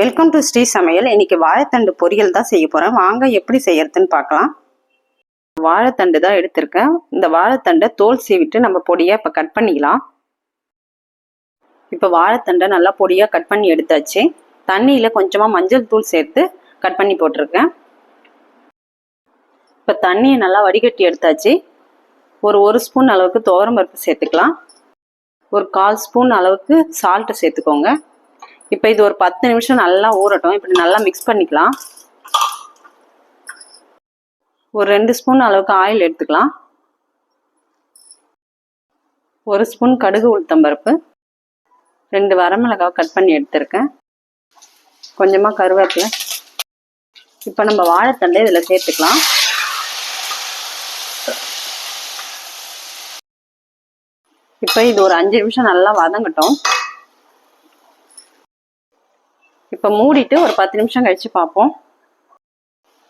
Welcome to Sri சமையல். இன்னைக்கு வாழைத்தண்டு பொரியல் தான் செய்ய போறேன். வாங்க எப்படி செய்யறதுன்னு பார்க்கலாம். வாழைத்தண்டு தான் எடுத்திருக்கேன். இந்த வாழைத்தண்டை தோல் சீவிட்டு நம்ம பொடியா இப்போ கட் பண்ணிக்கலாம். இப்போ வாழைத்தண்டை நல்லா பொடியா கட் பண்ணி எடுத்தாச்சு. தண்ணியில கொஞ்சமா மஞ்சள் தூள் சேர்த்து கட் பண்ணி போட்டிருக்கேன். இப்போ தண்ணியை நல்லா வடிகட்டி எடுத்தாச்சு. ஒரு ஸ்பூன் அளவுக்கு துவரம் பருப்பு சேர்த்துக்கலாம். ஒரு 1/4 ஸ்பூன் அளவுக்கு சால்ட்டு சேர்த்துக்கோங்க. இப்போ இது ஒரு 10 நிமிஷம் நல்லா ஊறட்டும். இப்படி நல்லா மிக்ஸ் பண்ணிக்கலாம். ஒரு 2 ஸ்பூன் அளவுக்கு ஆயில் எடுத்துக்கலாம். 1 ஸ்பூன் கடுகு உளுத்தம்பருப்பு, 2 வரமிளகாய் கட் பண்ணி எடுத்திருக்கேன், கொஞ்சமாக கருவேப்பிலை. இப்போ நம்ம வாழைத்தண்டை இதில் சேர்த்துக்கலாம். இப்போ இது ஒரு 5 நிமிஷம் நல்லா வதங்கட்டும். இப்போ மூடிட்டு ஒரு 10 நிமிஷம் கழிச்சு பார்ப்போம்.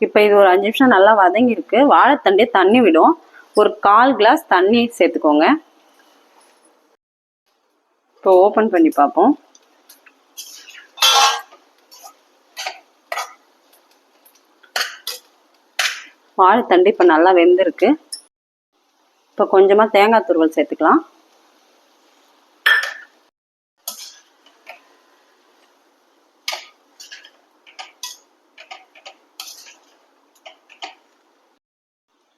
இப்போ இது ஒரு 5 நிமிஷம் நல்லா வதங்கிருக்கு. வாழைத்தண்டே தண்ணி விடும். ஒரு 1/4 கிளாஸ் தண்ணி சேர்த்துக்கோங்க. இப்போ ஓப்பன் பண்ணி பார்ப்போம். வாழைத்தண்டு இப்போ நல்லா வெந்திருக்கு. இப்போ கொஞ்சமாக தேங்காய் துருவல் சேர்த்துக்கலாம்.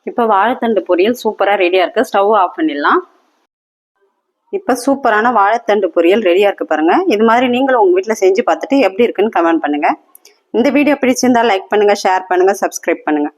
இப்போ வாழைத்தண்டு பொரியல் சூப்பராக ரெடியாக இருக்குது. ஸ்டவ் ஆஃப் பண்ணிடலாம். இப்போ சூப்பரான வாழைத்தண்டு பொரியல் ரெடியாக இருக்குது பாருங்கள். இது மாதிரி நீங்களும் உங்கள் வீட்டில் செஞ்சு பார்த்துட்டு எப்படி இருக்குன்னு கமெண்ட் பண்ணுங்கள். இந்த வீடியோ பிடிச்சிருந்தால் லைக் பண்ணுங்கள், ஷேர் பண்ணுங்கள், சப்ஸ்கிரைப் பண்ணுங்கள்.